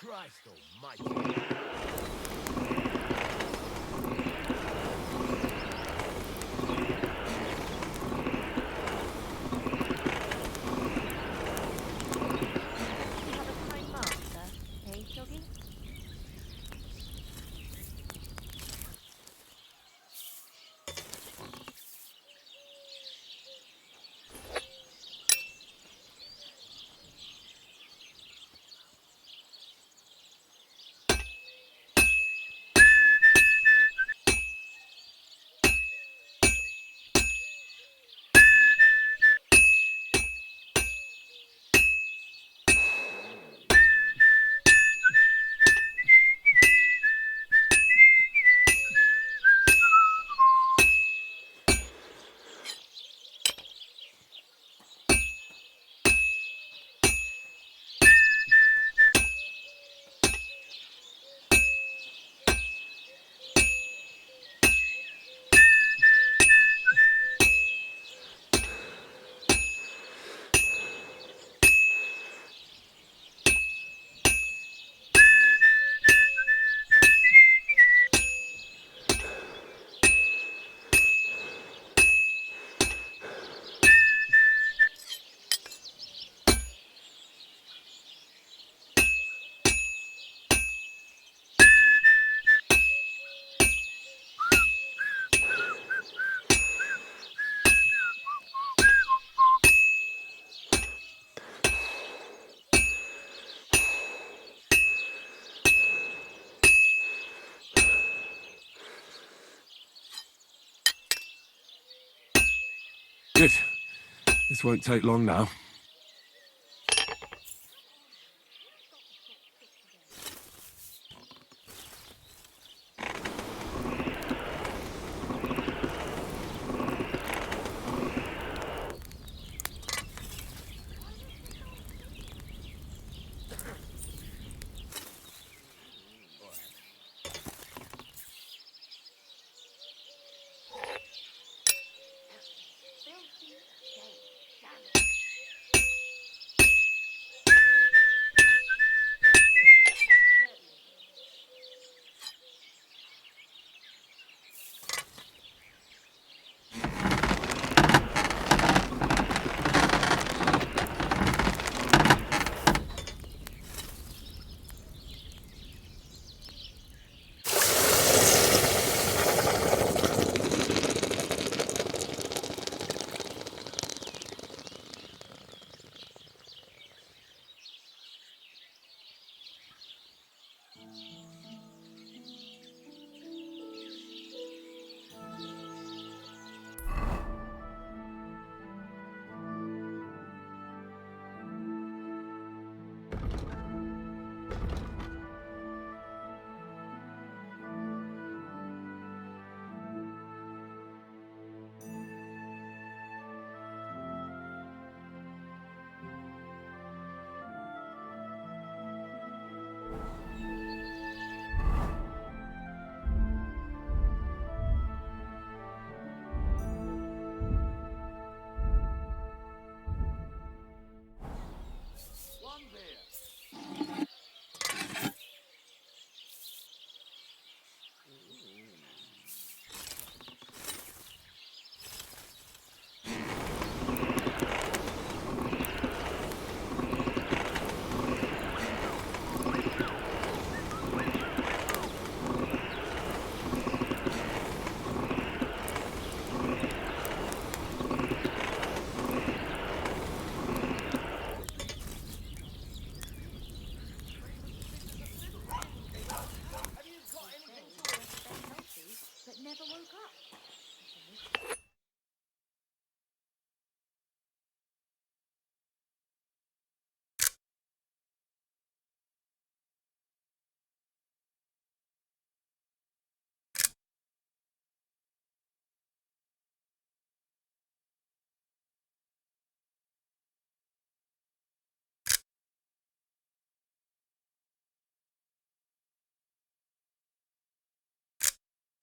Christ almighty. You have a kind master, eh, Choggy? Good. This won't take long now.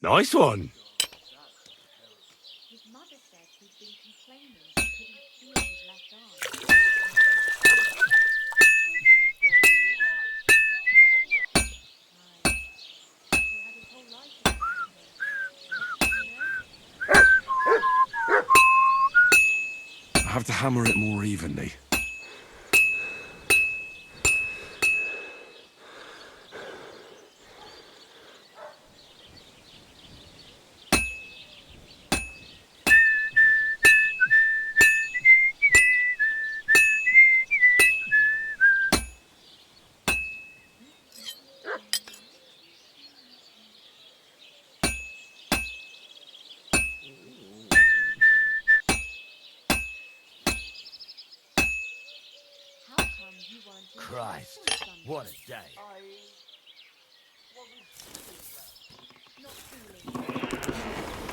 Nice one. His mother said he'd been complaining he couldn't feel his left arm. He had his whole life in front of him. Next thing you know, I have to hammer it more evenly. how come you weren't in Christ, Boston Sunday? what a day. Not feeling.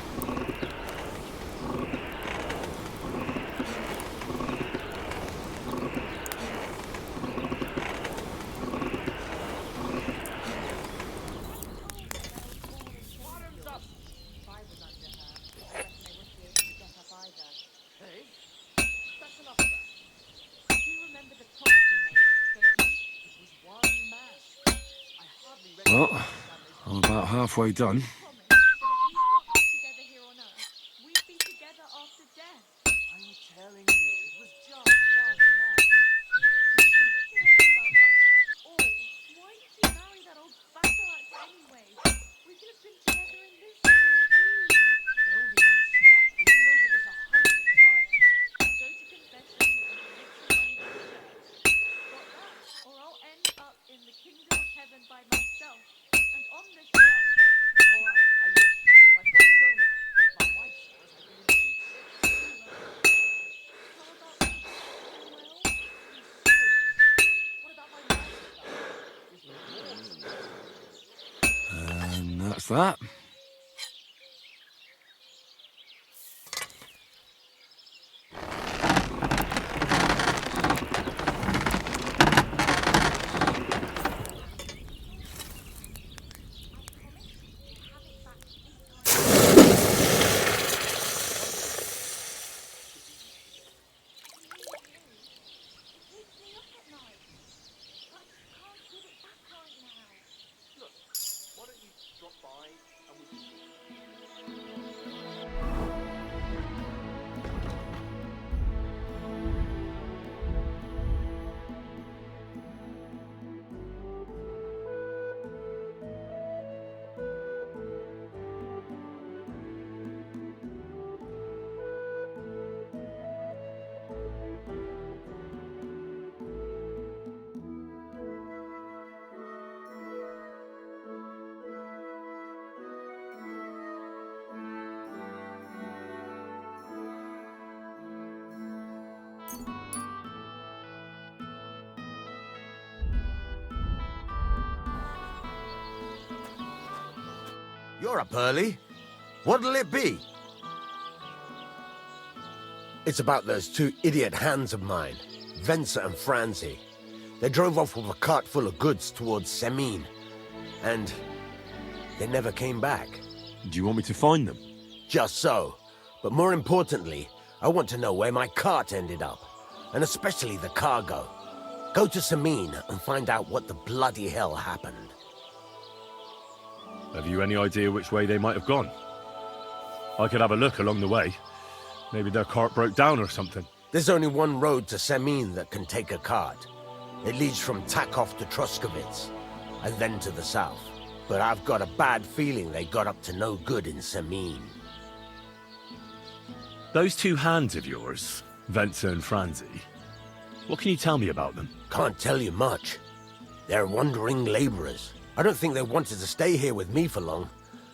Bottoms up. Fibers under her. I reckon they wouldn't be able to get up either. Hey, special officer. Do you remember the promise we made, don't you? It was one man. I hardly Well, recognize I'm about halfway done. Promise that if we got together here on Earth, we'd be together after death. I'm telling you, it was just one man. You don't care about us at all. Why did you marry that old bastard anyway? We could have been together in this life too. Don't even stop. We've been over this 100 times. I'll go to confession and donate some money to the church. Got that? Or I'll end up in the kingdom of heaven by myself. And on this shelf. All right, I will. But I've got to go now. My wife says I've been in deep shit. How about me? Well, What about my master stuff? Is there more? And that's that. keeps me up at night. But I can't get it back right now. Look, why don't you drop by and we can... You're up early. What'll it be? It's about those two idiot hands of mine, Venser and Franzi. They drove off with a cart full of goods towards Semin, and they never came back. Do you want me to find them? Just so. But more importantly, I want to know where my cart ended up, and especially the cargo. Go to Semin and find out what the bloody hell happened. Have you any idea which way they might have gone? I could have a look along the way. Maybe their cart broke down or something. There's only one road to Semin that can take a cart. It leads from Takov to Troskovitz, and then to the south. But I've got a bad feeling they got up to no good in Semin. Those two hands of yours, Venser and Franzi, what can you tell me about them? Can't tell you much. They're wandering laborers. I don't think they wanted to stay here with me for long,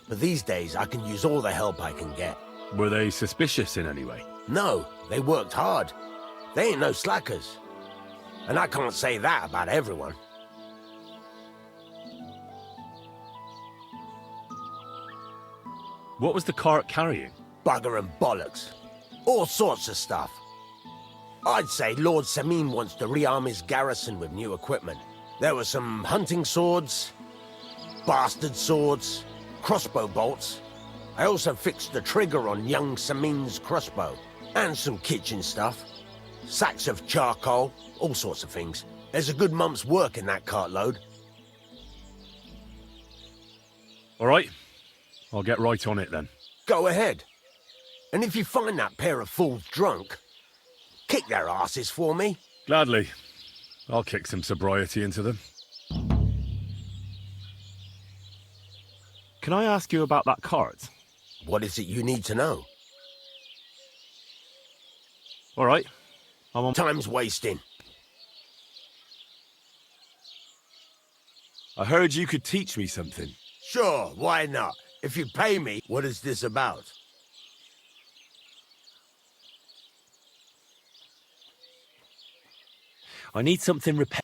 but these days I can use all the help I can get. Were they suspicious in any way? No, they worked hard. They ain't no slackers. And I can't say that about everyone. What was the cart carrying? Bugger and bollocks. All sorts of stuff. I'd say Lord Semin wants to rearm his garrison with new equipment. There were some hunting swords, bastard swords, crossbow bolts, I also fixed the trigger on young Samin's crossbow. And some kitchen stuff. Sacks of charcoal, all sorts of things. There's a good month's work in that cartload. All right. I'll get right on it then. Go ahead. And if you find that pair of fools drunk, kick their asses for me. Gladly. I'll kick some sobriety into them. Can I ask you about that cart? What is it you need to know? All right. I'm on... Time's wasting. I heard you could teach me something. Sure, why not? If you pay me, what is this about? I need something repaired.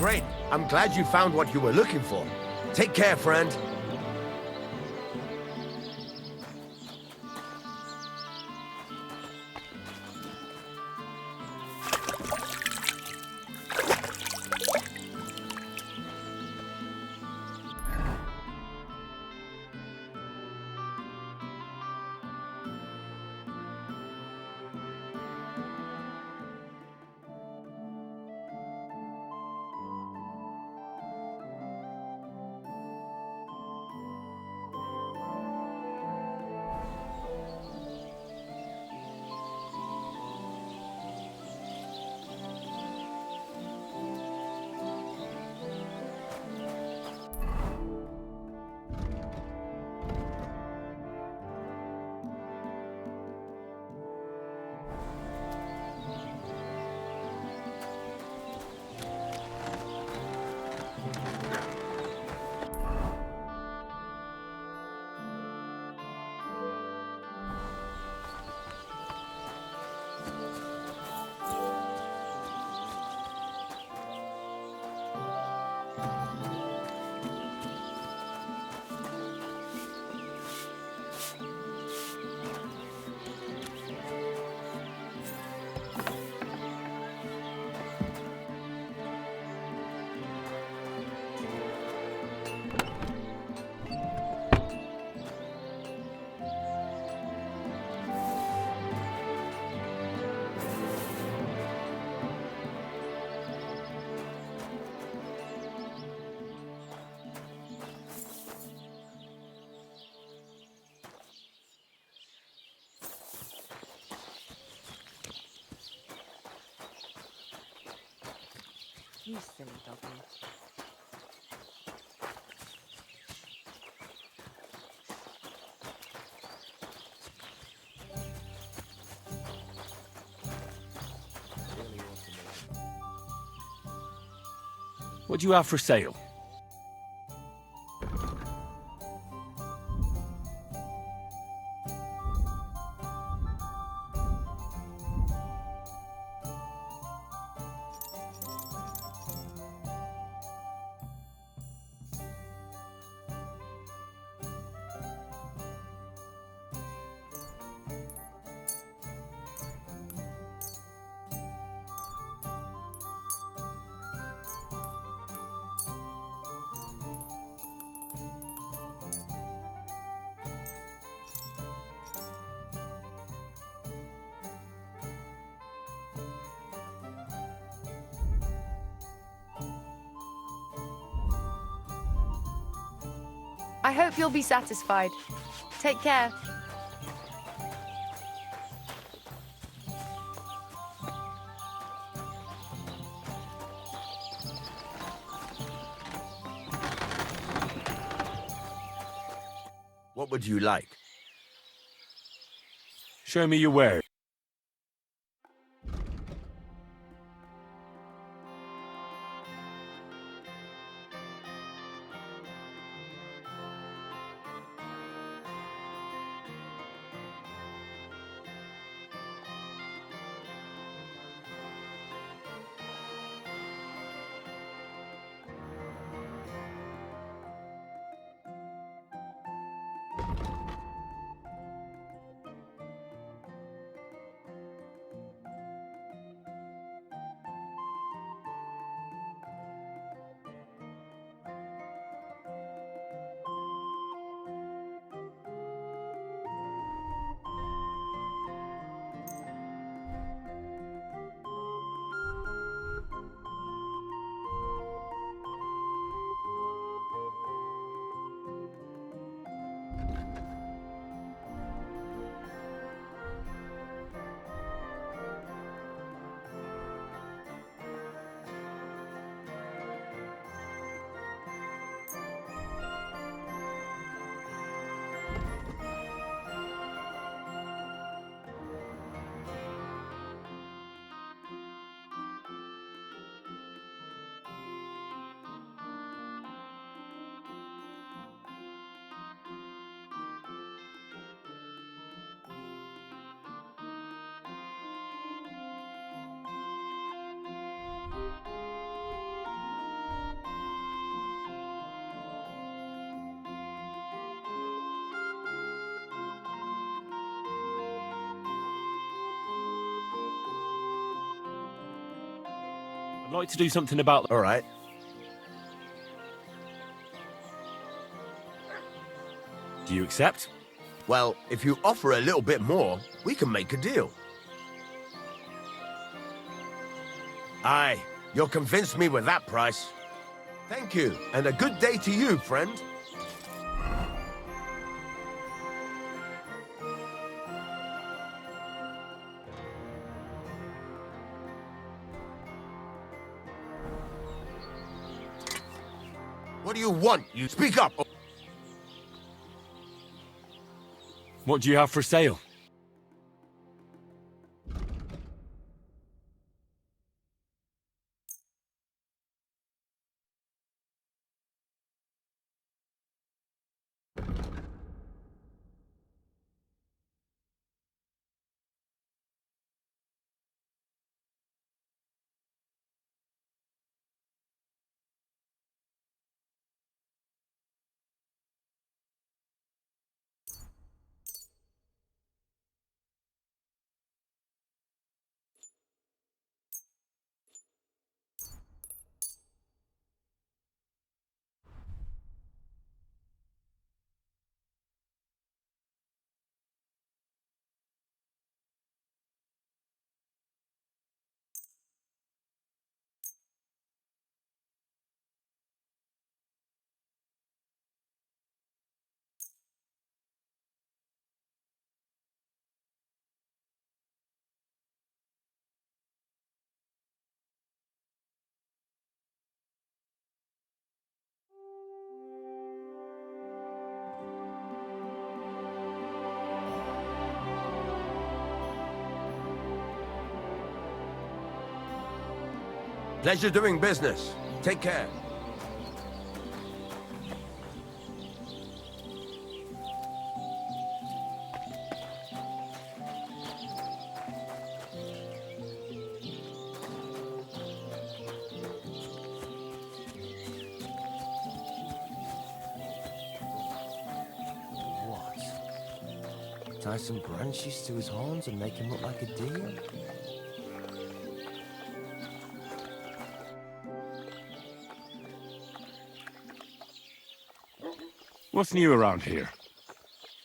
Great. I'm glad you found what you were looking for. Take care, friend. You silly doggy. What do you have for sale? I hope you'll be satisfied. Take care. What would you like? Show me your wares. I'd like to do something about... All right. Do you accept? Well, if you offer a little bit more, we can make a deal. Aye, you'll convince me with that price. Thank you, and a good day to you, friend. What do you want? You speak up! What do you have for sale? Pleasure doing business. Take care. What? Tie some branches to his horns and make him look like a deer? What's new around here?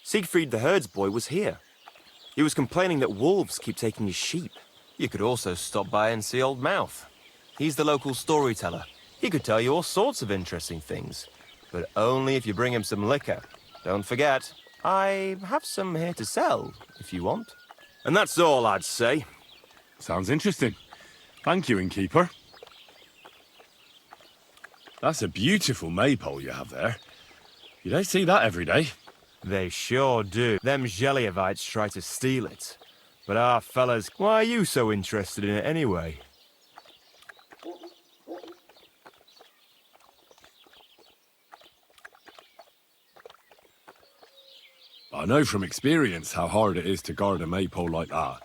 Siegfried the herdsboy was here. He was complaining that wolves keep taking his sheep. You could also stop by and see Old Mouth. He's the local storyteller. He could tell you all sorts of interesting things. But only if you bring him some liquor. Don't forget, I have some here to sell, if you want. And that's all I'd say. Sounds interesting. Thank you, innkeeper. That's a beautiful maypole you have there. You don't see that every day. They sure do. Them Geliovites try to steal it. But fellas, why are you so interested in it anyway? I know from experience how hard it is to guard a maypole like that.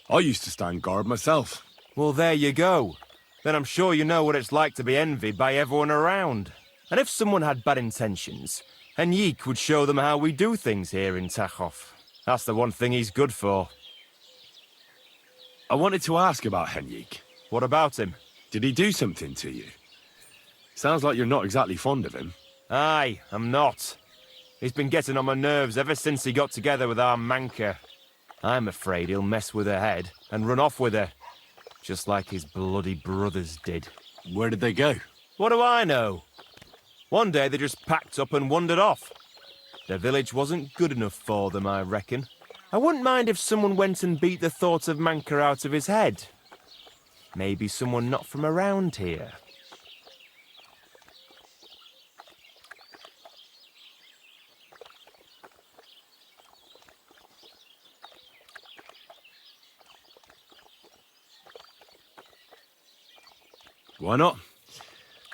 I used to stand guard myself. Well, there you go. Then I'm sure you know what it's like to be envied by everyone around. And if someone had bad intentions, Henrik would show them how we do things here in Tachov. That's the one thing he's good for. I wanted to ask about Henrik. What about him? Did he do something to you? Sounds like you're not exactly fond of him. Aye, I'm not. He's been getting on my nerves ever since he got together with our manker. I'm afraid he'll mess with her head and run off with her. Just like his bloody brothers did. Where did they go? What do I know? One day they just packed up and wandered off. Their village wasn't good enough for them, I reckon. I wouldn't mind if someone went and beat the thought of Manker out of his head. Maybe someone not from around here. Why not?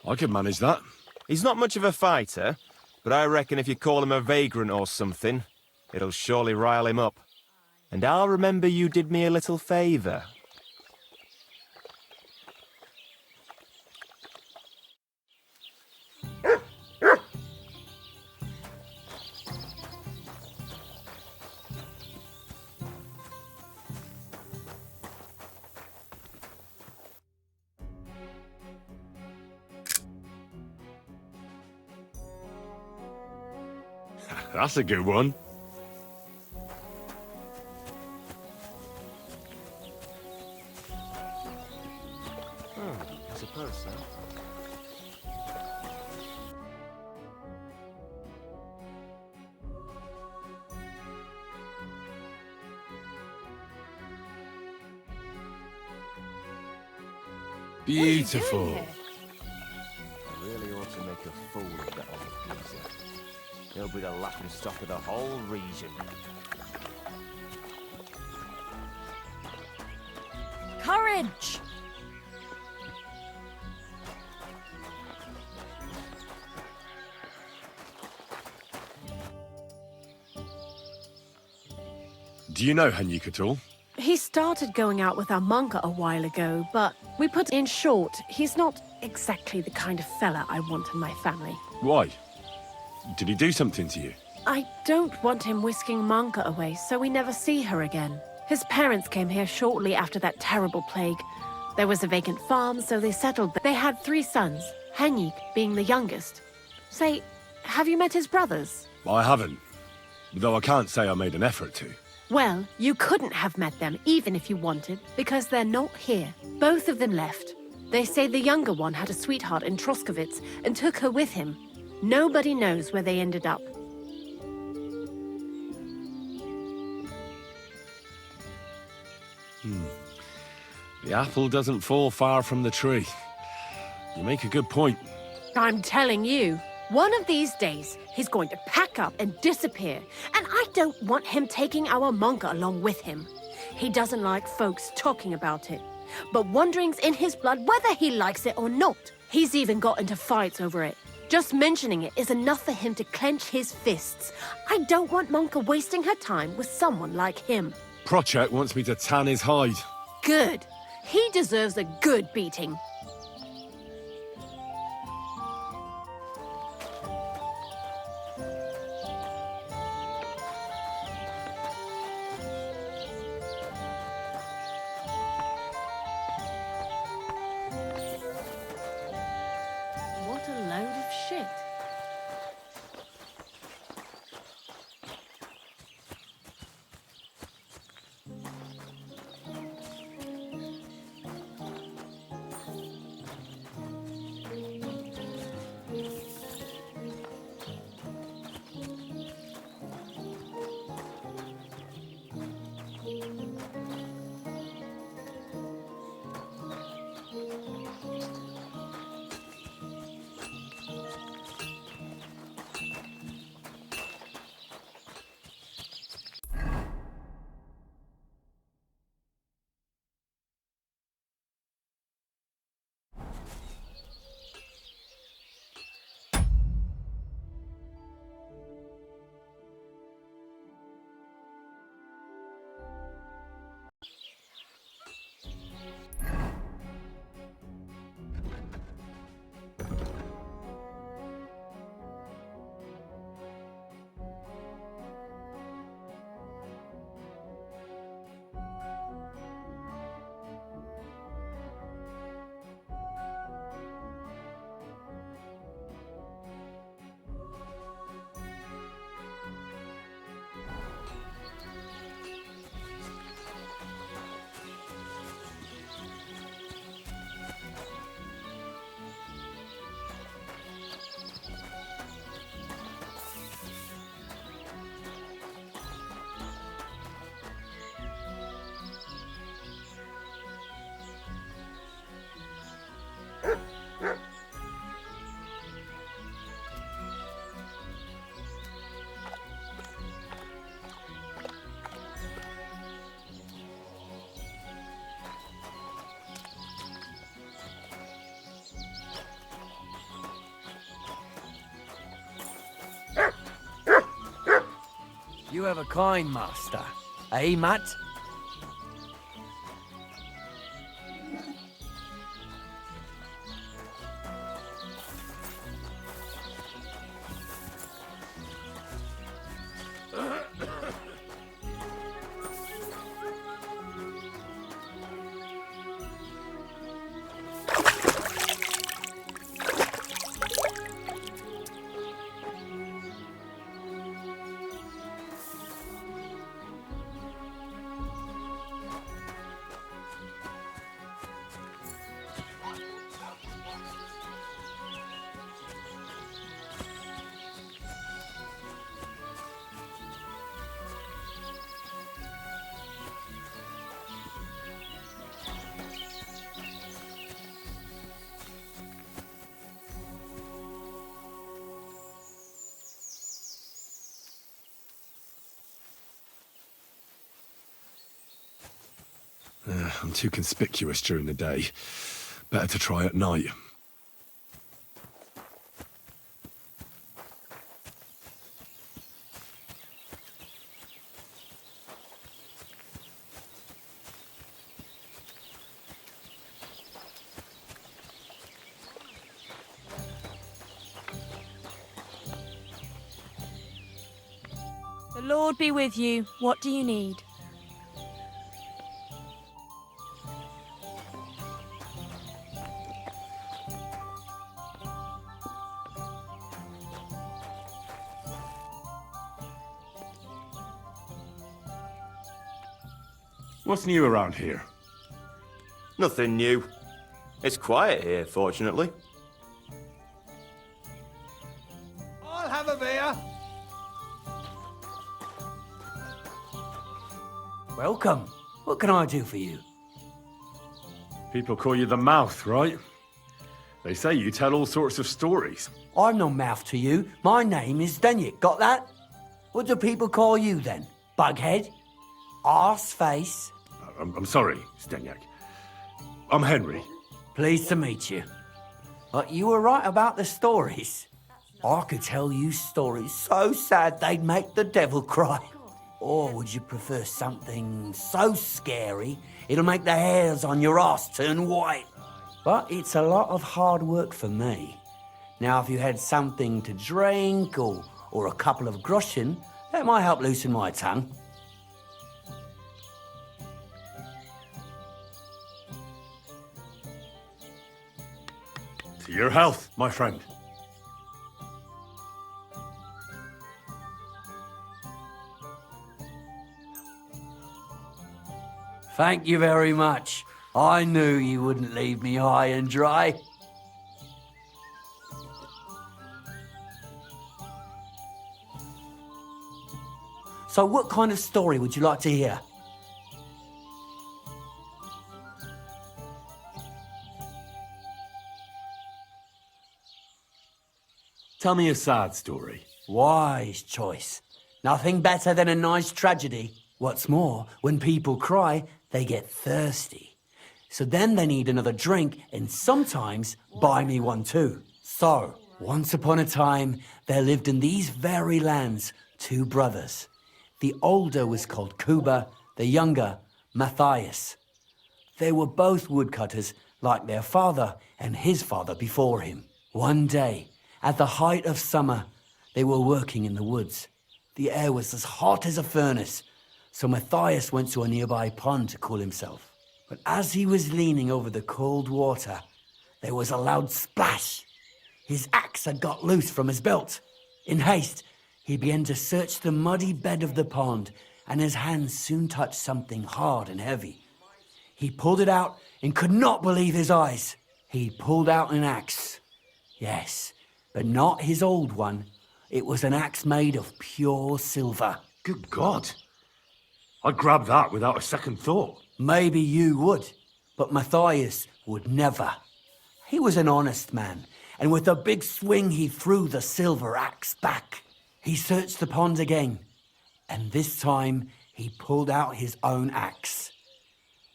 I could manage that. He's not much of a fighter, but I reckon if you call him a vagrant or something, it'll surely rile him up. And I'll remember you did me a little favour. That's a good one. I suppose so. Beautiful. I really ought to make a fool of that old geezer. He'll be the laughing stock of the whole region. Courage! Do you know Henrik at all? He started going out with our monka a while ago, but we put in short, he's not exactly the kind of fella I want in my family. Why? Did he do something to you? I don't want him whisking Manka away, so we never see her again. His parents came here shortly after that terrible plague. There was a vacant farm, so they settled there. They had 3 sons, Henrik being the youngest. Say, have you met his brothers? I haven't. Though I can't say I made an effort to. Well, you couldn't have met them, even if you wanted, because they're not here. Both of them left. They say the younger one had a sweetheart in Troskovitz and took her with him. Nobody knows where they ended up. The apple doesn't fall far from the tree. You make a good point. I'm telling you, one of these days, he's going to pack up and disappear. And I don't want him taking our monka along with him. He doesn't like folks talking about it. But wandering's in his blood whether he likes it or not. He's even got into fights over it. Just mentioning it is enough for him to clench his fists. I don't want Monka wasting her time with someone like him. Project wants me to tan his hide. Good. He deserves a good beating. What a load of shit. You have a kind master. Eh, Matt? I'm too conspicuous during the day. Better to try at night. The Lord be with you. What do you need? What's new around here? Nothing new. It's quiet here, fortunately. I'll have a beer. Welcome. What can I do for you? People call you the Mouth, right? They say you tell all sorts of stories. I'm no mouth to you. My name is Dunyik. Got that? What do people call you then? Bughead? Arse face? I'm sorry, Stenyak. I'm Henry. Pleased to meet you. But you were right about the stories. I could tell you stories so sad they'd make the devil cry. Or would you prefer something so scary it'll make the hairs on your ass turn white? But it's a lot of hard work for me. Now, if you had something to drink or a couple of groschen, that might help loosen my tongue. To your health, my friend. Thank you very much. I knew you wouldn't leave me high and dry. So what kind of story would you like to hear? Tell me a sad story. Wise choice. Nothing better than a nice tragedy. What's more, when people cry, they get thirsty. So then they need another drink, and sometimes buy me one too. So, once upon a time, there lived in these very lands 2 brothers. The older was called Kuba, the younger, Matthias. They were both woodcutters, like their father and his father before him. One day, at the height of summer, they were working in the woods. The air was as hot as a furnace, so Matthias went to a nearby pond to cool himself. But as he was leaning over the cold water, there was a loud splash. His axe had got loose from his belt. In haste, he began to search the muddy bed of the pond, and his hands soon touched something hard and heavy. He pulled it out and could not believe his eyes. He pulled out an axe. Yes, but not his old one. It was an axe made of pure silver. Good God. I'd grab that without a second thought. Maybe you would, but Matthias would never. He was an honest man, and with a big swing he threw the silver axe back. He searched the pond again, and this time he pulled out his own axe.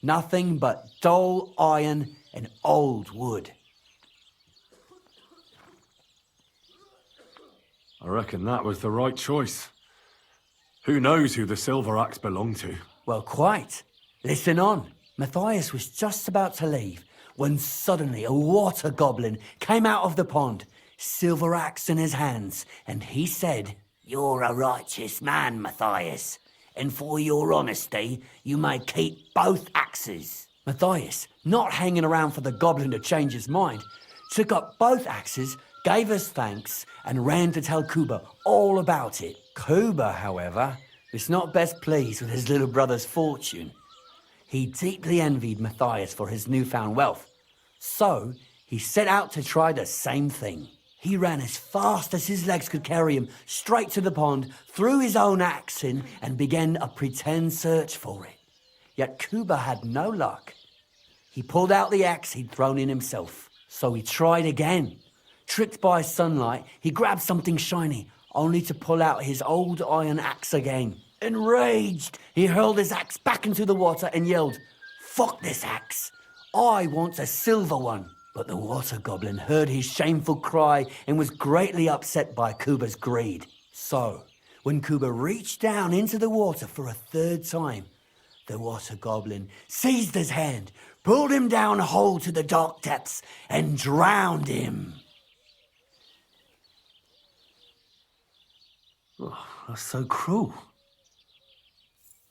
Nothing but dull iron and old wood. I reckon that was the right choice. Who knows who the silver axe belonged to? Well, quite. Listen on. Matthias was just about to leave when suddenly a water goblin came out of the pond, silver axe in his hands, and he said, "You're a righteous man, Matthias, and for your honesty, you may keep both axes." Matthias, not hanging around for the goblin to change his mind, took up both axes, gave us thanks, and ran to tell Kuba all about it. Kuba, however, was not best pleased with his little brother's fortune. He deeply envied Matthias for his newfound wealth, so he set out to try the same thing. He ran as fast as his legs could carry him straight to the pond, threw his own axe in, and began a pretend search for it. Yet Kuba had no luck. He pulled out the axe he'd thrown in himself, so he tried again. Tricked by sunlight, he grabbed something shiny, only to pull out his old iron axe again. Enraged, he hurled his axe back into the water and yelled, "Fuck this axe! I want a silver one!" But the water goblin heard his shameful cry and was greatly upset by Kuba's greed. So, when Kuba reached down into the water for a third time, the water goblin seized his hand, pulled him down whole to the dark depths, and drowned him. Oh, that's so cruel.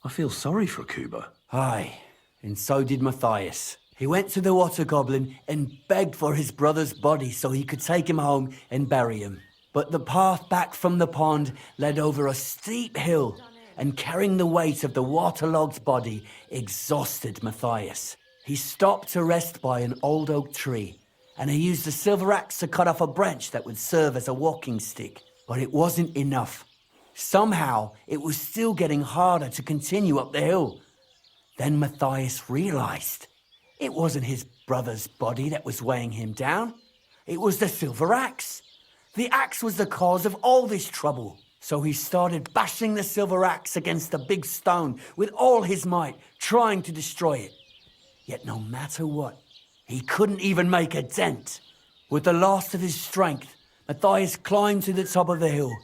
I feel sorry for Kuba. Aye, and so did Matthias. He went to the water goblin and begged for his brother's body so he could take him home and bury him. But the path back from the pond led over a steep hill, and carrying the weight of the waterlogged body exhausted Matthias. He stopped to rest by an old oak tree, and he used the silver axe to cut off a branch that would serve as a walking stick. But it wasn't enough. Somehow, it was still getting harder to continue up the hill. Then Matthias realized it wasn't his brother's body that was weighing him down. It was the silver axe. The axe was the cause of all this trouble. So he started bashing the silver axe against the big stone with all his might, trying to destroy it. Yet no matter what, he couldn't even make a dent. With the last of his strength, Matthias climbed to the top of the hill.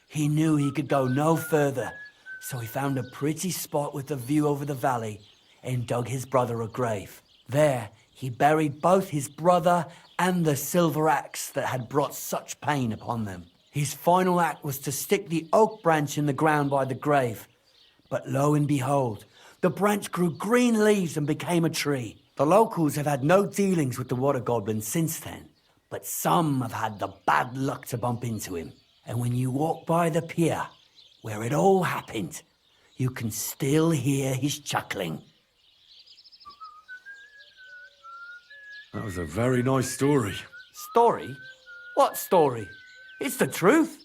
He knew he could go no further, so he found a pretty spot with a view over the valley and dug his brother a grave. There, he buried both his brother and the silver axe that had brought such pain upon them. His final act was to stick the oak branch in the ground by the grave. But lo and behold, the branch grew green leaves and became a tree. The locals have had no dealings with the water goblin since then, but some have had the bad luck to bump into him. And when you walk by the pier, where it all happened, you can still hear his chuckling. That was a very nice story. Story? What story? It's the truth.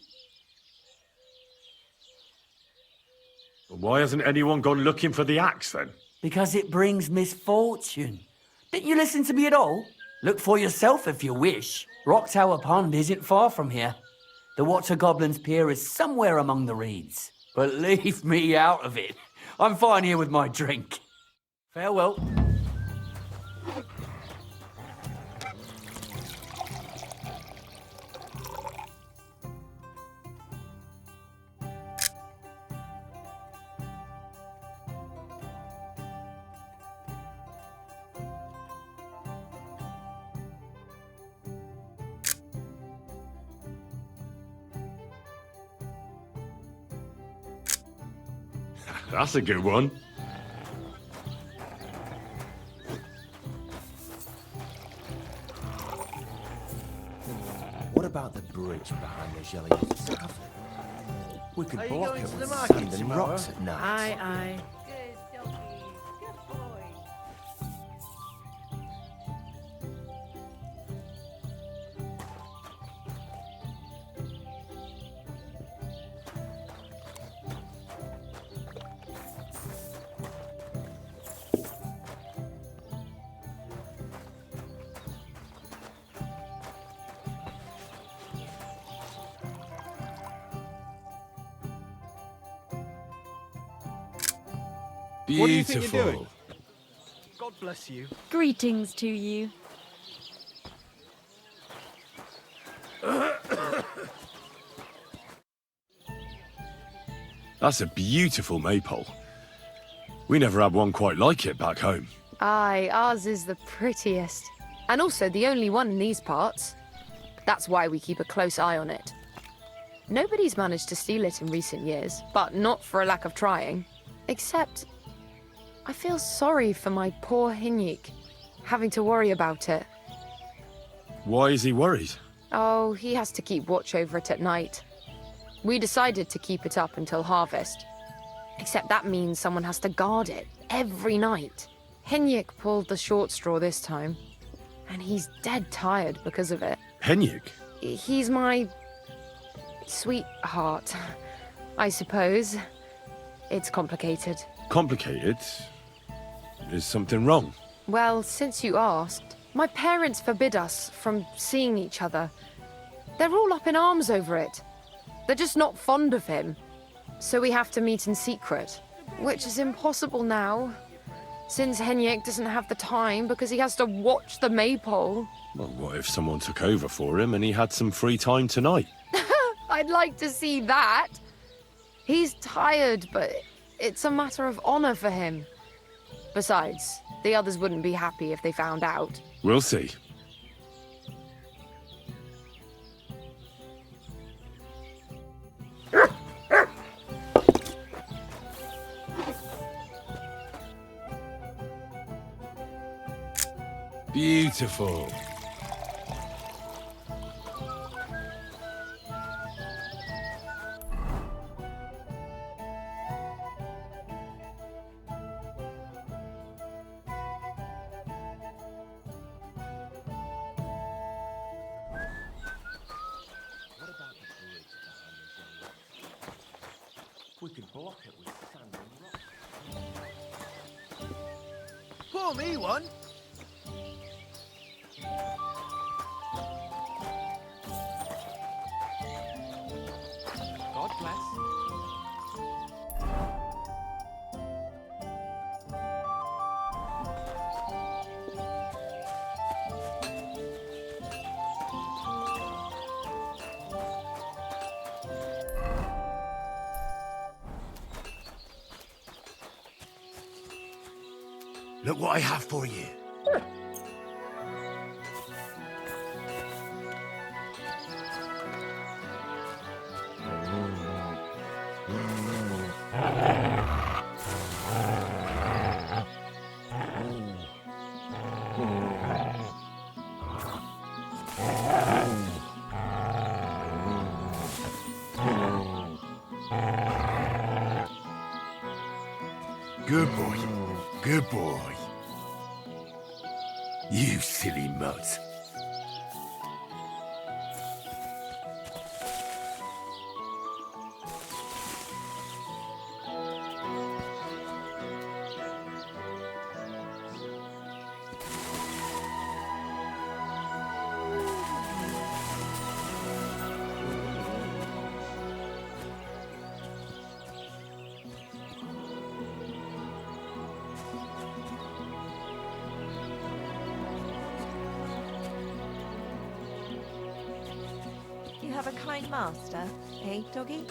But why hasn't anyone gone looking for the axe then? Because it brings misfortune. Didn't you listen to me at all? Look for yourself if you wish. Rock Tower Pond isn't far from here. The Water Goblin's Pier is somewhere among the reeds. But leave me out of it. I'm fine here with my drink. Farewell. That's a good one. What about the bridge behind the jelly scaffold? We could Are you block going it to the with market sand and tomorrow? rocks at night. Aye, aye. Good doggy. Good boy. Beautiful. What do you think you're doing? God bless you. Greetings to you. That's a beautiful maypole. We never had one quite like it back home. Aye, ours is the prettiest. And also the only one in these parts. That's why we keep a close eye on it. Nobody's managed to steal it in recent years, but not for a lack of trying. Except, I feel sorry for my poor Hinyik, having to worry about it. Why is he worried? Oh, he has to keep watch over it at night. We decided to keep it up until harvest. Except that means someone has to guard it every night. Hinyik pulled the short straw this time, and he's dead tired because of it. Henyuk? He's my sweetheart, I suppose. It's complicated. Complicated? Is something wrong? Well, since you asked, my parents forbid us from seeing each other. They're all up in arms over it. They're just not fond of him. So we have to meet in secret, which is impossible now, since Henyek doesn't have the time because he has to watch the maypole. Well, what if someone took over for him and he had some free time tonight? I'd like to see that. He's tired, but it's a matter of honor for him. Besides, the others wouldn't be happy if they found out. We'll see. Beautiful. We could block it with sand and rock. Pour me one. God bless. Look what I have for you. Good boy. Good boy. You silly mutt. You have a kind master, eh, doggy?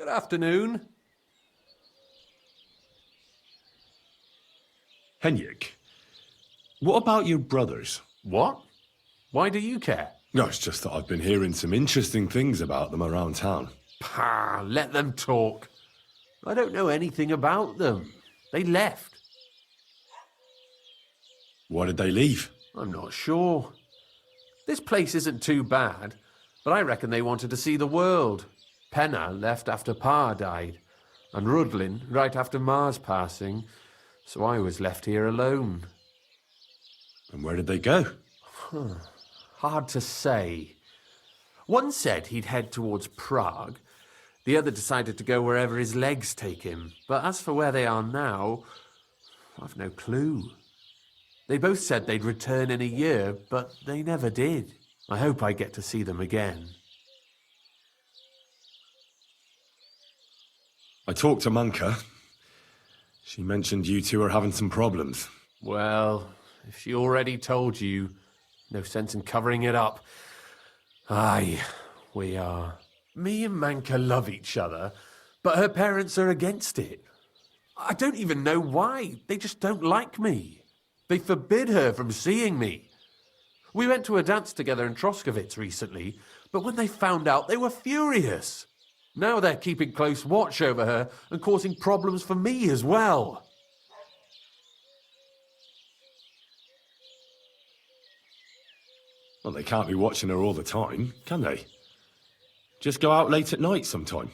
Good afternoon. Henrik, what about your brothers? What? Why do you care? No, it's just that I've been hearing some interesting things about them around town. Pah, let them talk. I don't know anything about them. They left. Why did they leave? I'm not sure. This place isn't too bad, but I reckon they wanted to see the world. Penna left after Pa died, and Rudlin right after Ma's passing, so I was left here alone. And where did they go? Hard to say. One said he'd head towards Prague. The other decided to go wherever his legs take him. But as for where they are now, I've no clue. They both said they'd return in a year, but they never did. I hope I get to see them again. I talked to Manka. She mentioned you two are having some problems. Well, if she already told you, no sense in covering it up. Aye, we are. Me and Manka love each other, but her parents are against it. I don't even know why. They just don't like me. They forbid her from seeing me. We went to a dance together in Troskowitz recently, but when they found out, they were furious. Now they're keeping close watch over her and causing problems for me as well. Well, they can't be watching her all the time, can they? Just go out late at night sometime.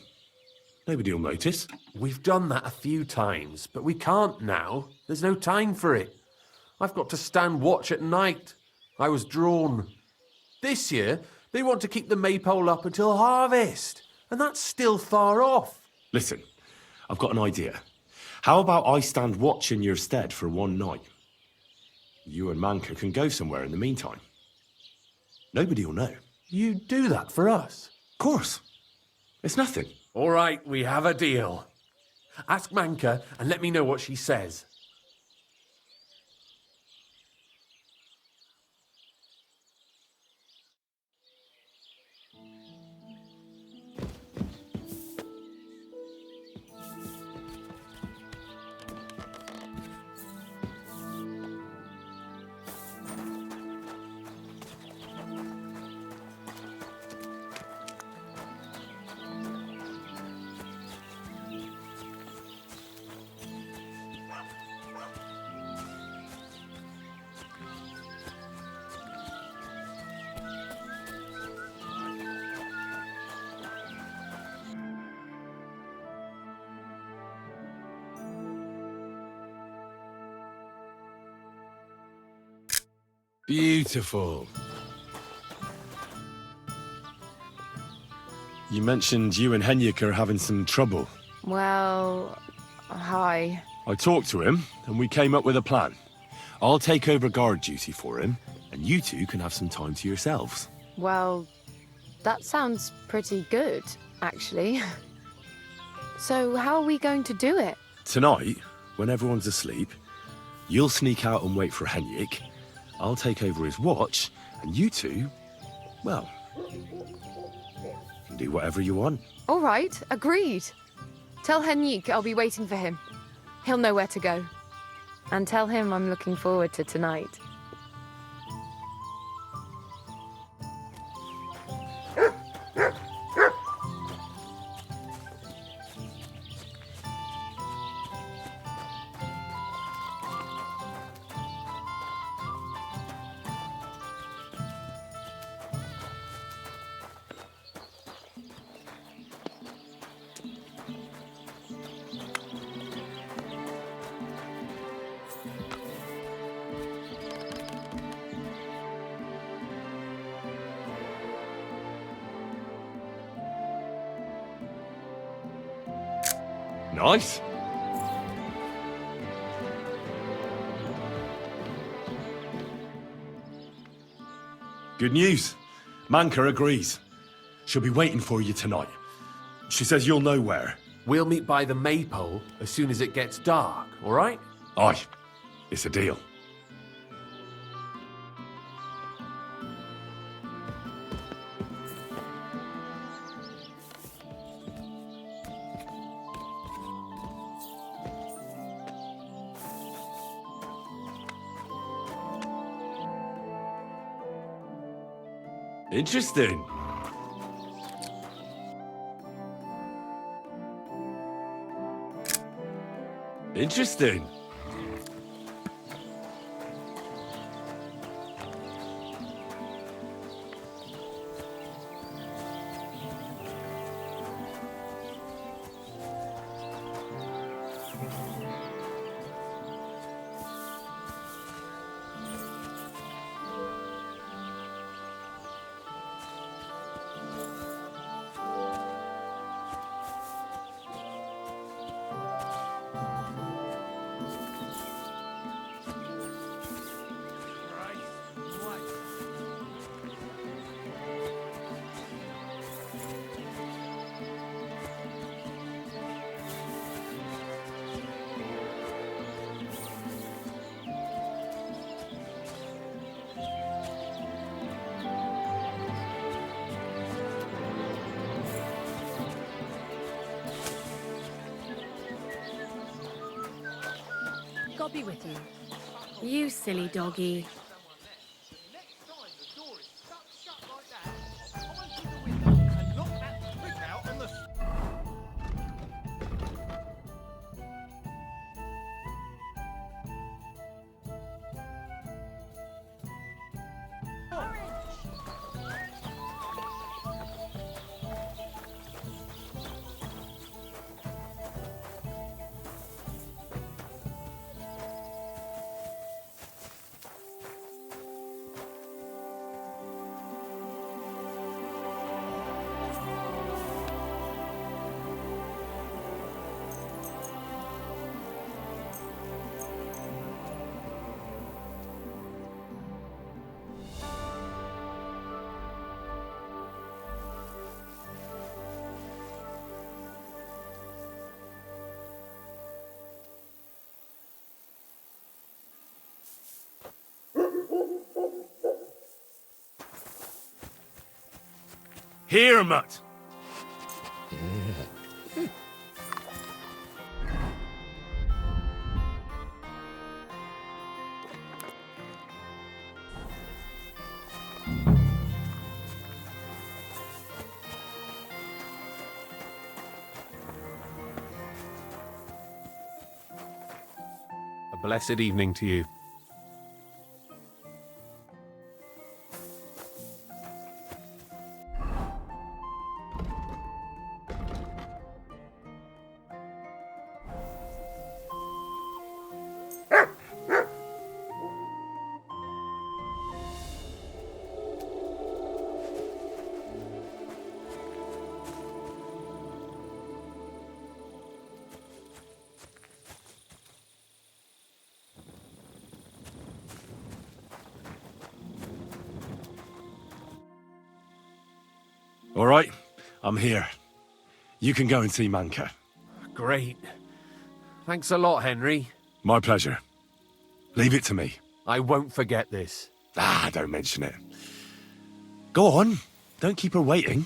Nobody will notice. We've done that a few times, but we can't now. There's no time for it. I've got to stand watch at night. I was drawn. This year, they want to keep the maypole up until harvest, and that's still far off. Listen, I've got an idea. How about I stand watch in your stead for one night? You and Manka can go somewhere in the meantime. Nobody will know. You do that for us? Of course. It's nothing. All right, we have a deal. Ask Manka and let me know what she says. Beautiful. You mentioned you and Henrik are having some trouble. Well, hi. I talked to him, and we came up with a plan. I'll take over guard duty for him, and you two can have some time to yourselves. Well, that sounds pretty good, actually. So how are we going to do it? Tonight, when everyone's asleep, you'll sneak out and wait for Henrik. I'll take over his watch, and you two, well, can do whatever you want. All right, agreed. Tell Henrik I'll be waiting for him. He'll know where to go. And tell him I'm looking forward to tonight. Nice. Good news. Manka agrees. She'll be waiting for you tonight. She says you'll know where. We'll meet by the maypole as soon as it gets dark, all right? Aye. It's a deal. Interesting. Interesting. God be with you. You silly doggy. Here, mutt. A blessed evening to you. All right, I'm here. You can go and see Manka. Great. Thanks a lot, Henry. My pleasure. Leave it to me. I won't forget this. Ah, don't mention it. Go on. Don't keep her waiting.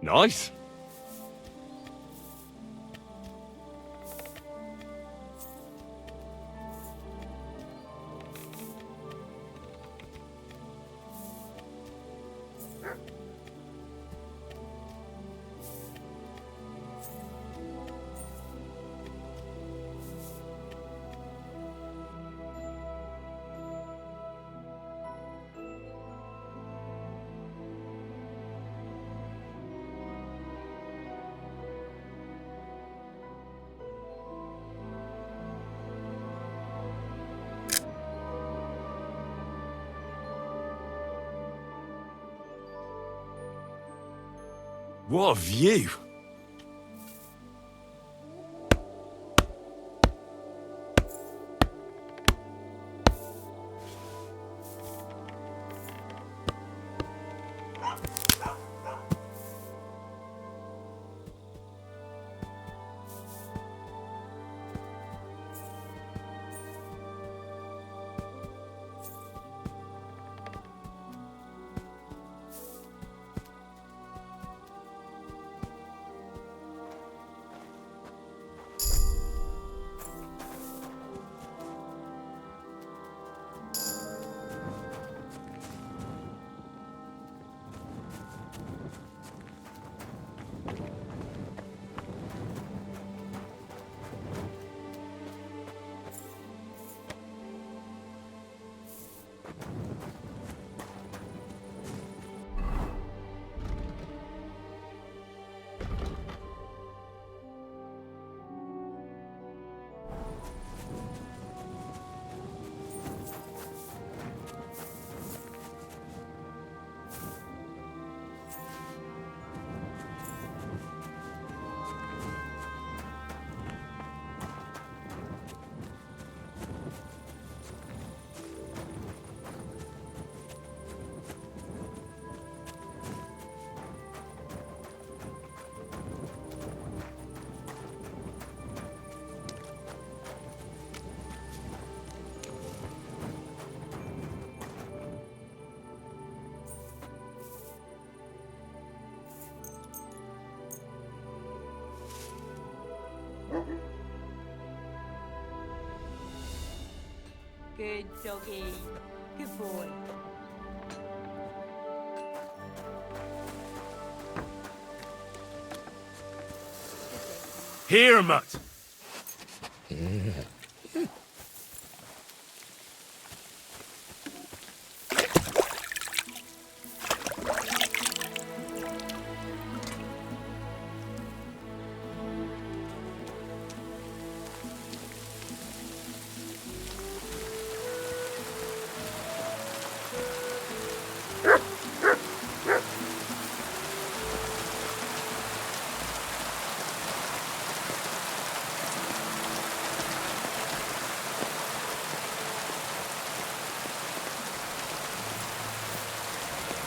Nice. What a view! Good doggy. Good boy. Here, Mutt!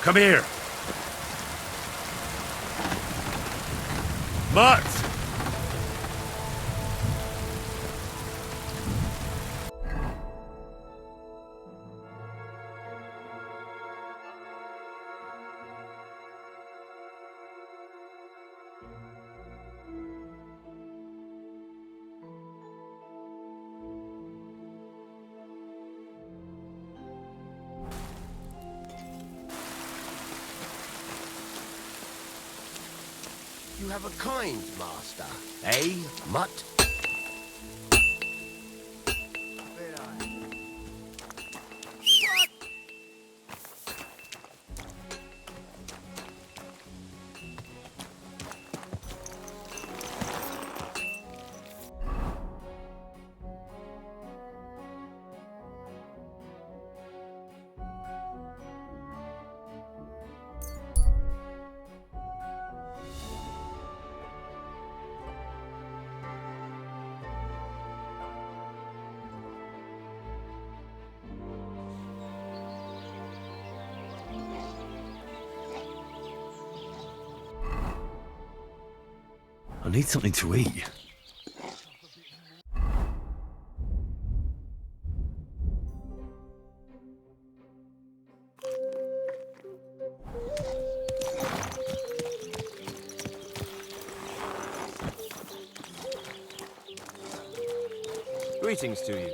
Come here. Mutt! You have a kind master, eh, Mutt? I need something to eat. Greetings to you.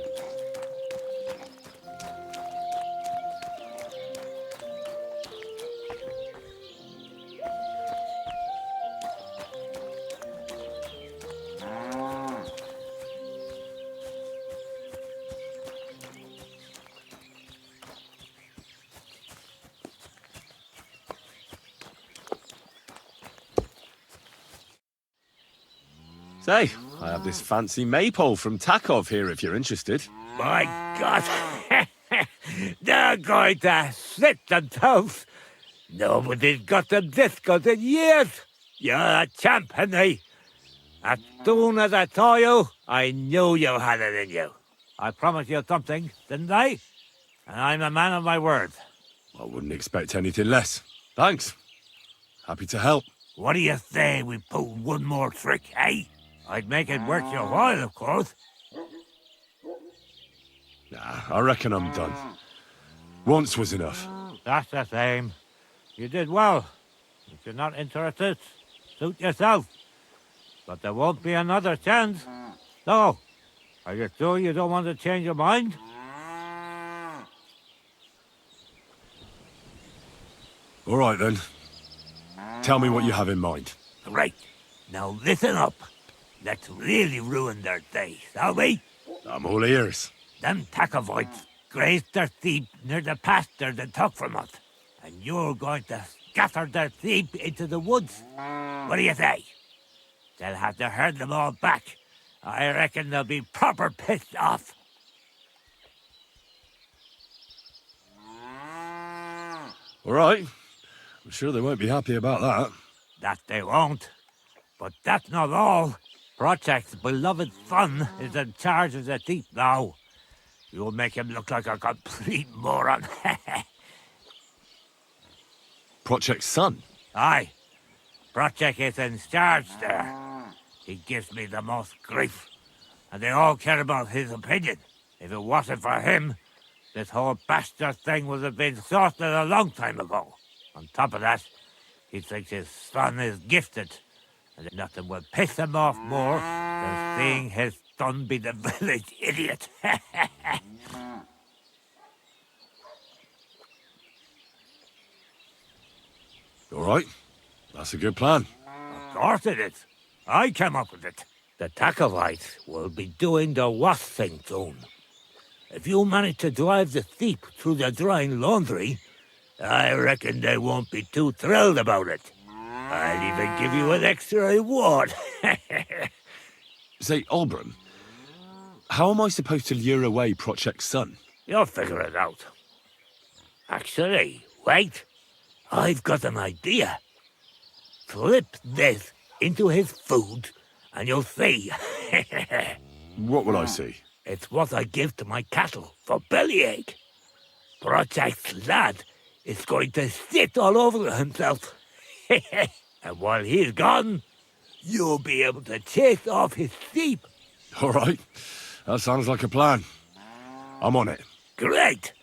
Say, I have this fancy maypole from Takov here if you're interested. My God! They're going to slit themselves! Nobody's got them this good in years! You're a champ, Henry! As soon as I saw you, I knew you had it in you. I promised you something, didn't I? And I'm a man of my word. I wouldn't expect anything less. Thanks. Happy to help. What do you say we pull one more trick, eh? I'd make it worth your while, of course. Nah, I reckon I'm done. Once was enough. That's the same. You did well. If you're not interested, suit yourself. But there won't be another chance. So, are you sure you don't want to change your mind? All right, then. Tell me what you have in mind. Great. Now listen up. Let's really ruin their day, shall we? I'm all ears. Them Takovites grazed their sheep near the pasture they took from us. And you're going to scatter their sheep into the woods. What do you say? They'll have to herd them all back. I reckon they'll be proper pissed off. All right. I'm sure they won't be happy about that. That they won't. But that's not all. Project's beloved Fun is in charge of the sheep now. You'll make him look like a complete moron. Project Sun? Aye. Project is in charge there. He gives me the most grief. And they all care about his opinion. If it wasn't for him, this whole bastard thing would have been sorted a long time ago. On top of that, he thinks his son is gifted. And nothing will piss him off more than seeing his son be the village idiot. All right. That's a good plan. Of course it is. I came up with it. The Takovites will be doing the wash thing soon. If you manage to drive the sheep through the drying laundry, I reckon they won't be too thrilled about it. I'll even give you an extra reward. Say, Olbram, how am I supposed to lure away Project Sun? You'll figure it out. Actually, wait. I've got an idea. Flip this into his food, and you'll see. What will I see? It's what I give to my cattle for bellyache. Project's lad is going to sit all over himself. And while he's gone, you'll be able to chase off his sheep. All right. That sounds like a plan. I'm on it. Great.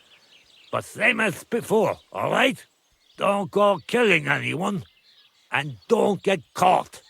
But same as before, all right? Don't go killing anyone. And don't get caught.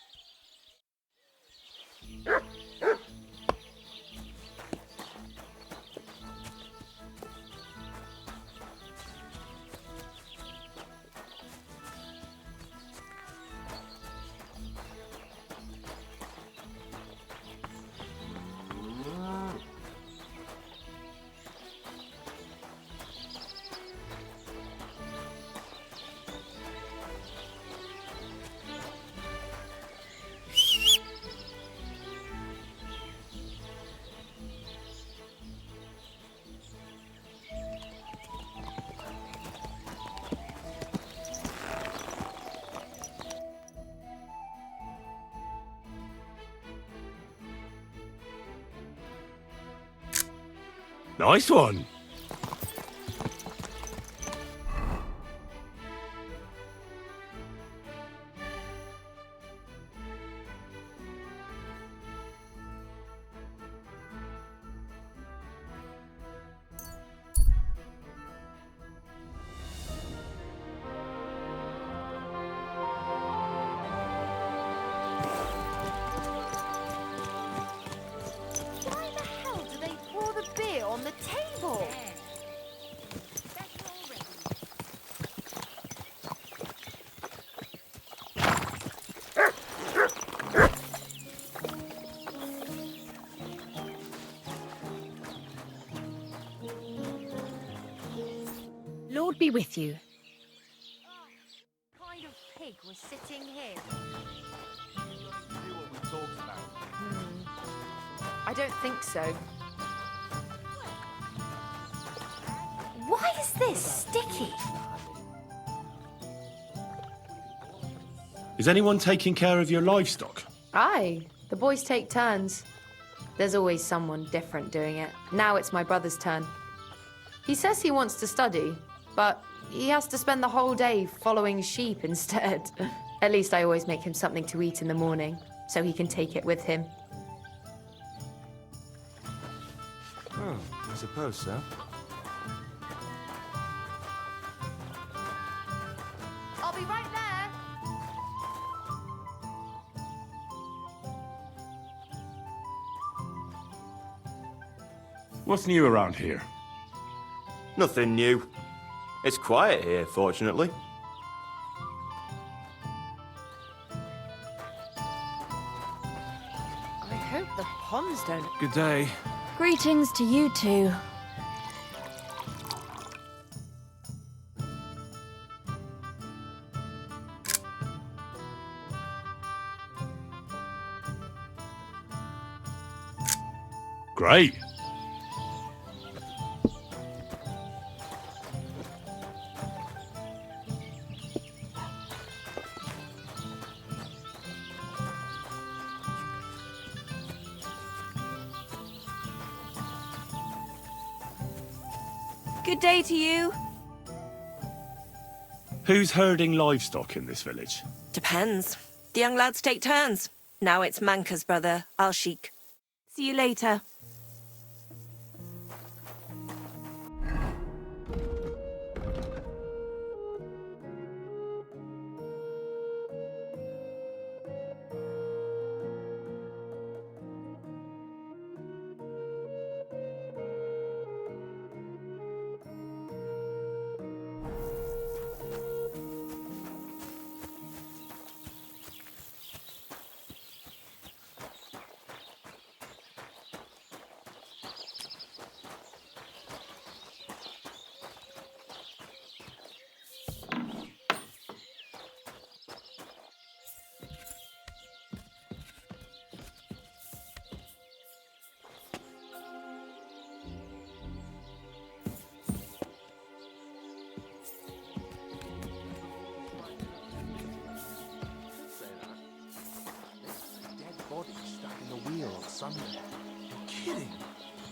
Nice one. Why the hell do they be with you. What kind of pig was sitting here? I don't think so. Why is this sticky? Is anyone taking care of your livestock? Aye, the boys take turns. There's always someone different doing it. Now it's my brother's turn. He says he wants to study, but he has to spend the whole day following sheep instead. At least I always make him something to eat in the morning, so he can take it with him. Oh, I suppose so. I'll be right there. What's new around here? Nothing new. It's quiet here, fortunately. I hope the ponds don't... Good day. Greetings to you two. Great. Good day to you. Who's herding livestock in this village? Depends. The young lads take turns. Now it's Manka's brother, Al-Sheikh. See you later. You're kidding.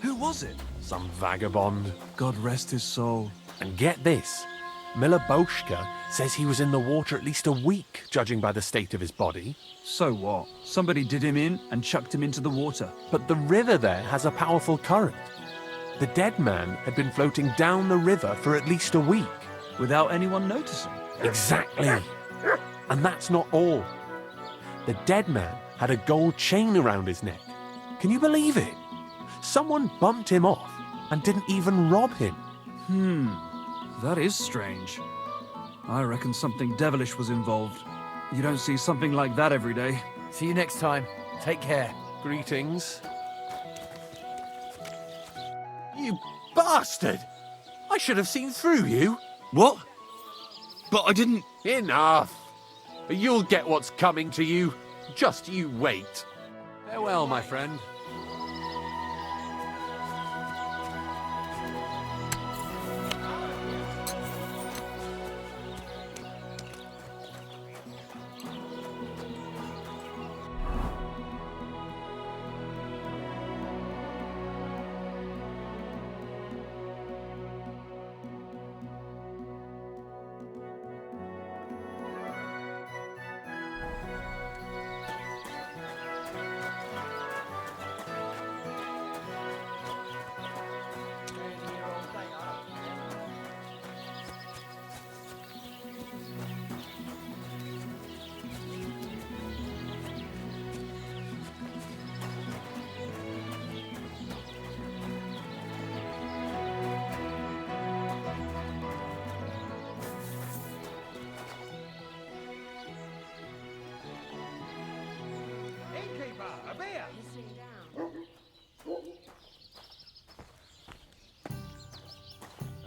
Who was it? Some vagabond. God rest his soul. And get this, Miliboshka says he was in the water at least a week, judging by the state of his body. So what? Somebody did him in and chucked him into the water. But the river there has a powerful current. The dead man had been floating down the river for at least a week. Without anyone noticing. Exactly. And that's not all. The dead man had a gold chain around his neck. Can you believe it? Someone bumped him off and didn't even rob him. That is strange. I reckon something devilish was involved. You don't see something like that every day. See you next time. Take care. Greetings. You bastard! I should have seen through you. What? But I didn't... Enough! You'll get what's coming to you. Just you wait. Farewell, my friend.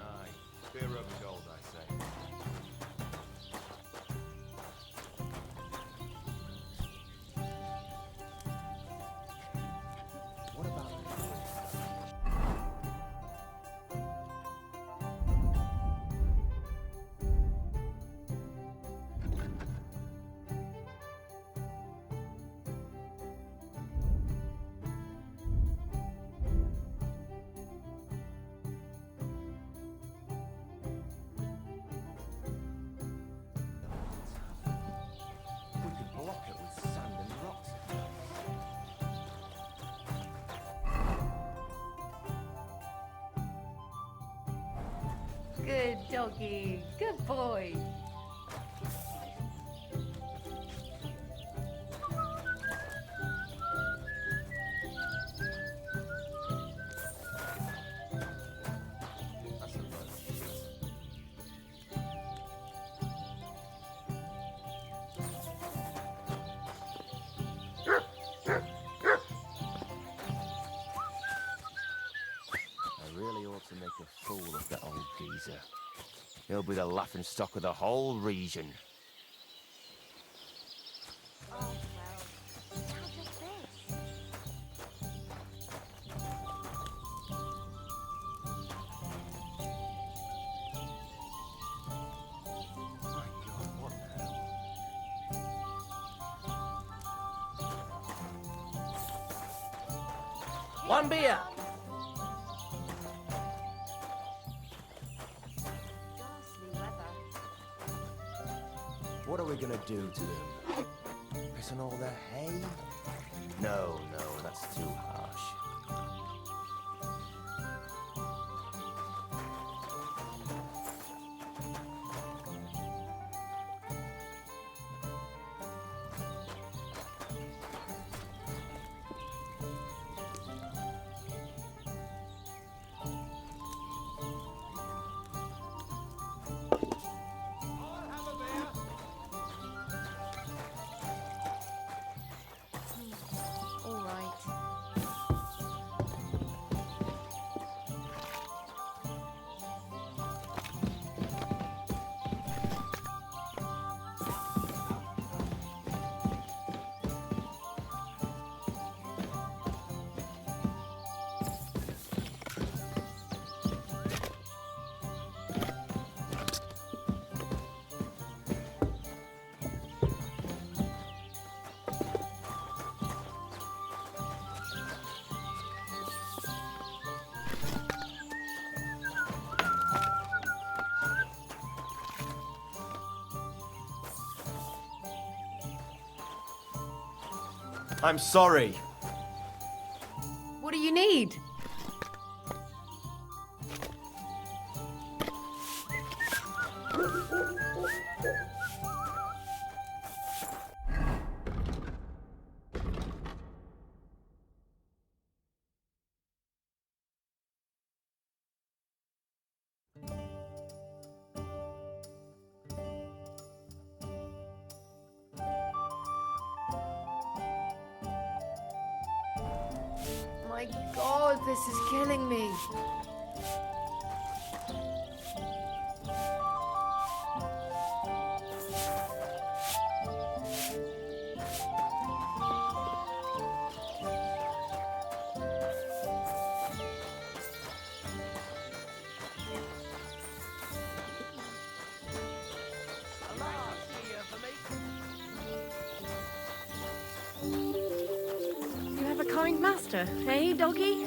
Aye, spear over gold, I say. Good doggy. Good boy. To make a fool of that old geezer. He'll be the laughing stock of the whole region. Oh, well. Now just this. My God, what the hell? One beer. Ghastly weather. What are we gonna do to them? Piss on all their hay? No, that's too harsh. All right. I'm sorry. What do you need? My God, this is killing me. You have a kind master, eh, doggy?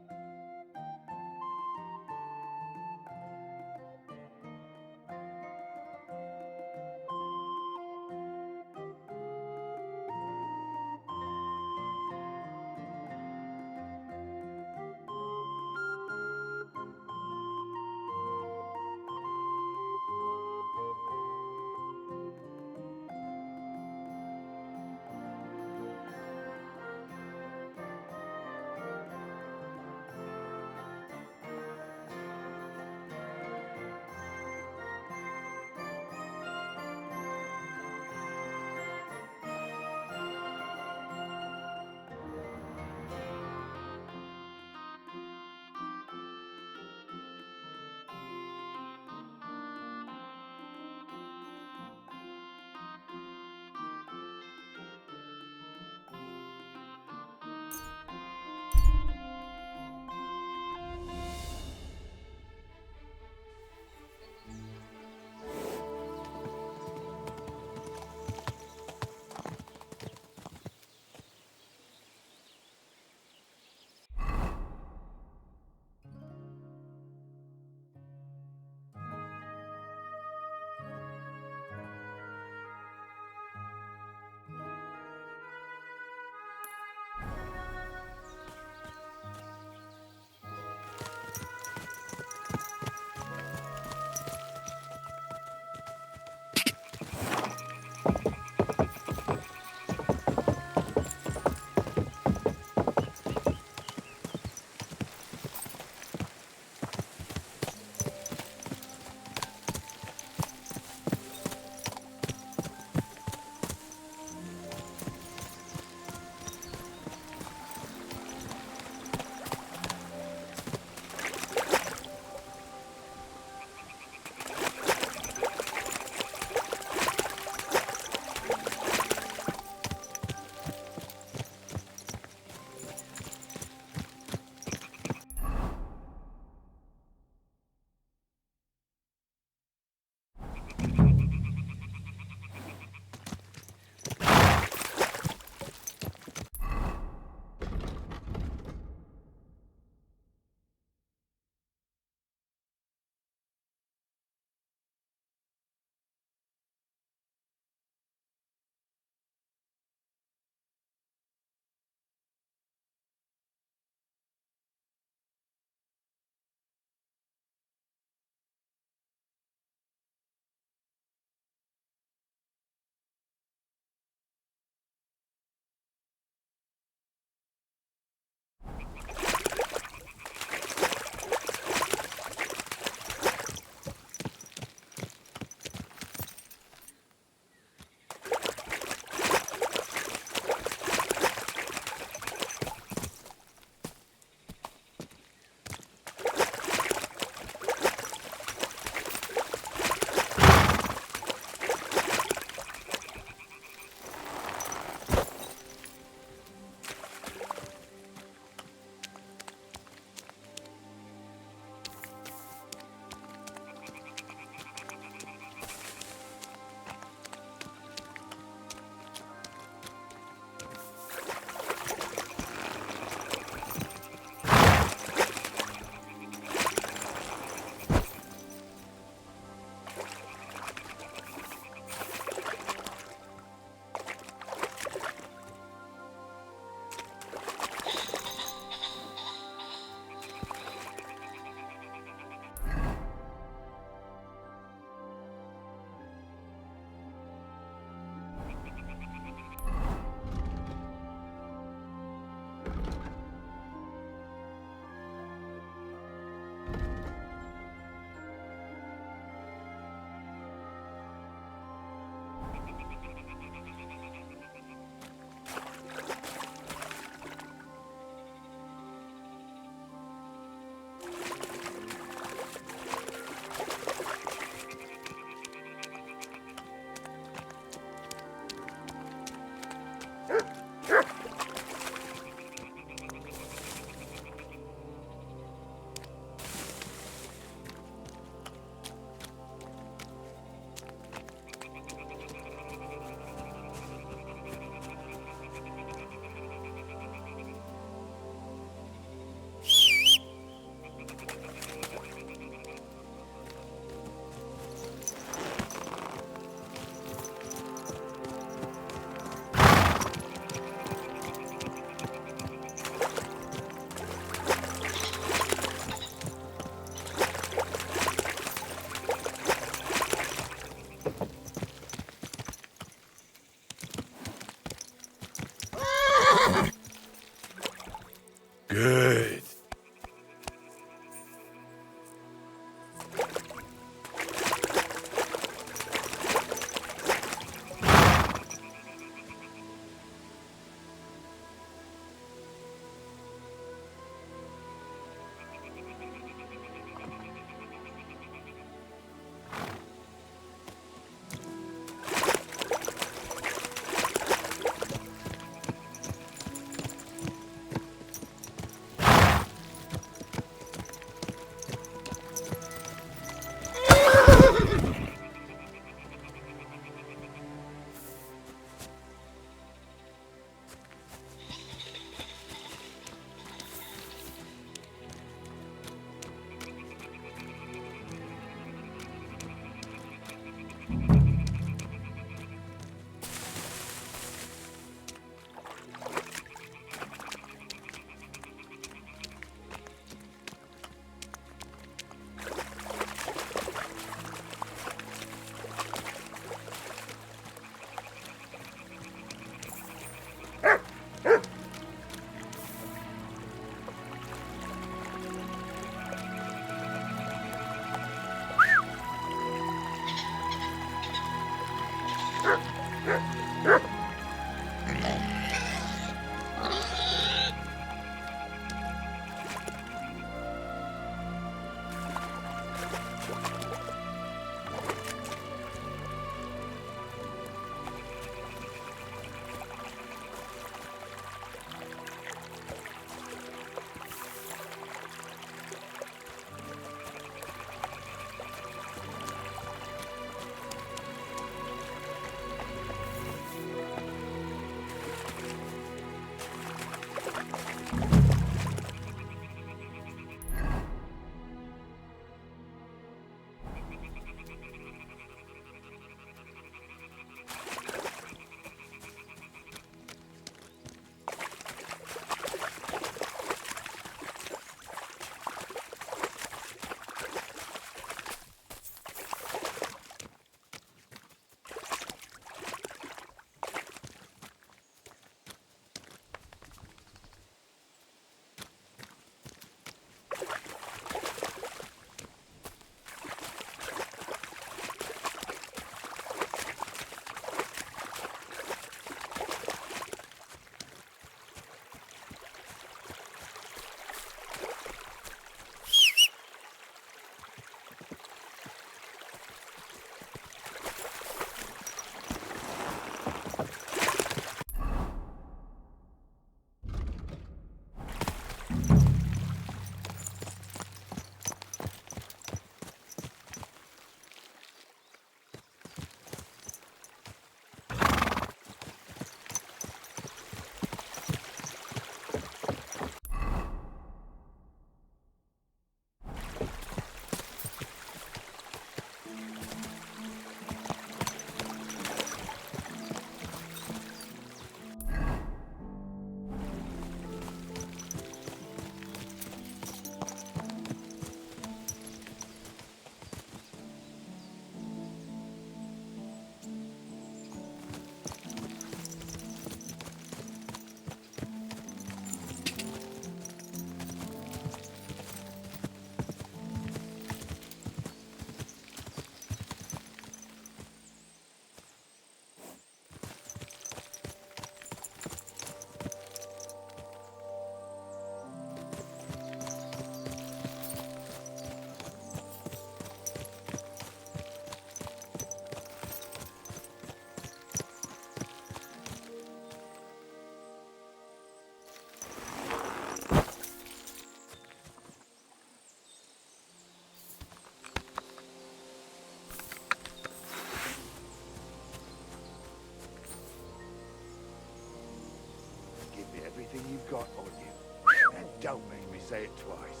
Don't make me say it twice.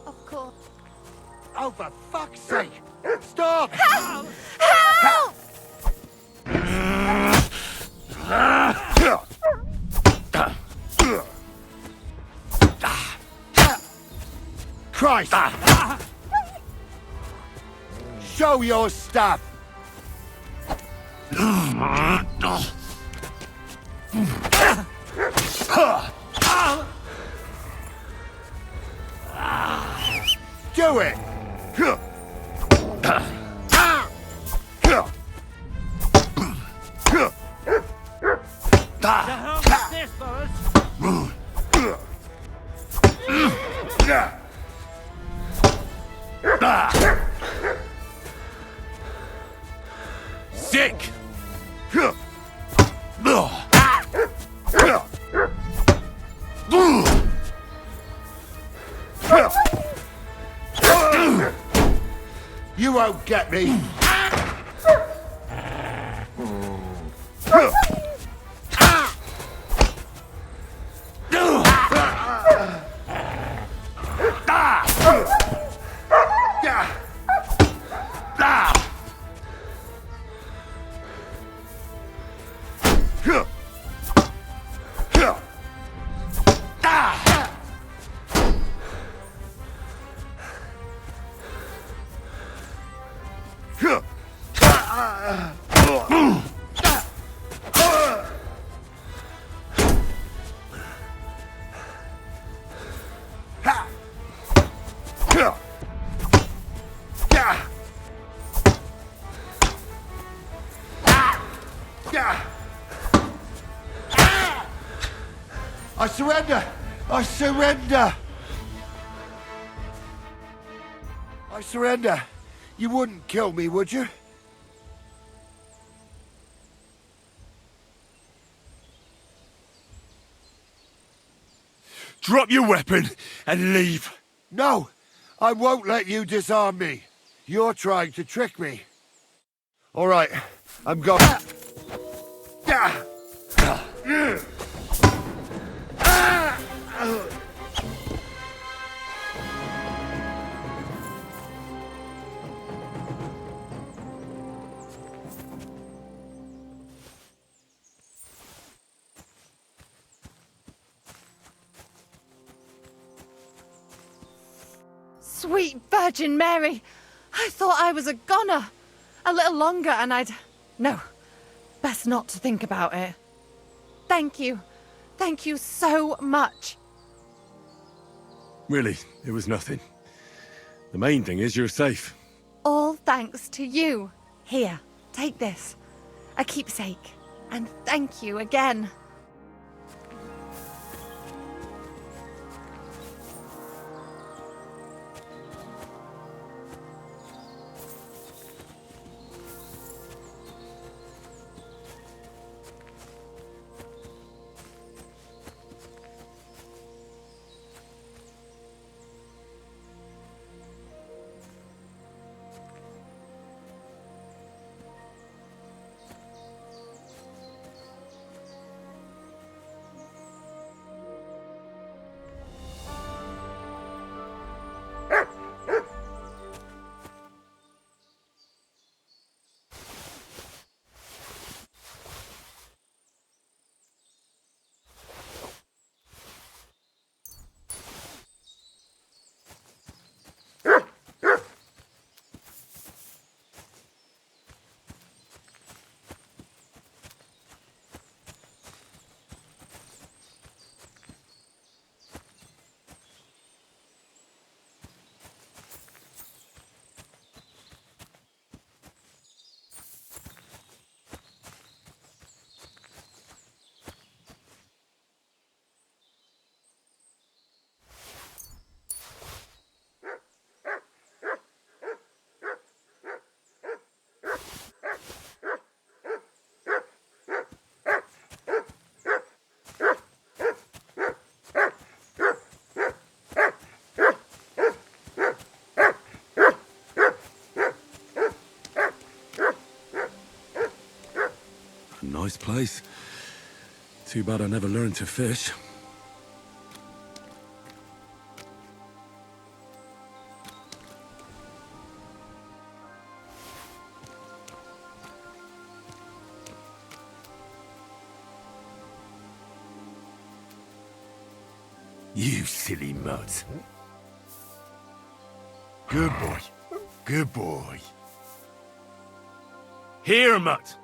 Of course. Oh, for fuck's sake! Stop! Help! Help! Christ! Show your stuff! Do it! To hell with this, fellas. Sick! You won't get me! I surrender! I surrender! I surrender. You wouldn't kill me, would you? Drop your weapon and leave. No! I won't let you disarm me. You're trying to trick me. All right, I'm going. Sweet Virgin Mary! I thought I was a goner. A little longer and I'd... No, best not to think about it. Thank you. Thank you so much. Really, it was nothing. The main thing is you're safe. All thanks to you. Here, take this. A keepsake. And thank you again. Nice place. Too bad I never learned to fish. You silly mutt. Good boy. Good boy. Here, mutt.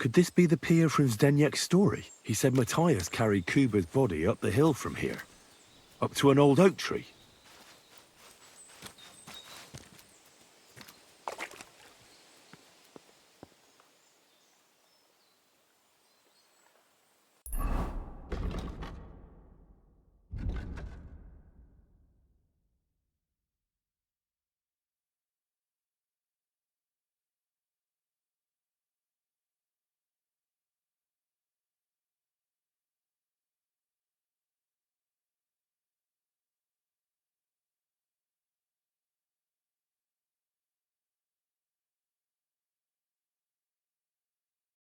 Could this be the pier from Zdeněk's story? He said Matthias carried Kuba's body up the hill from here, up to an old oak tree.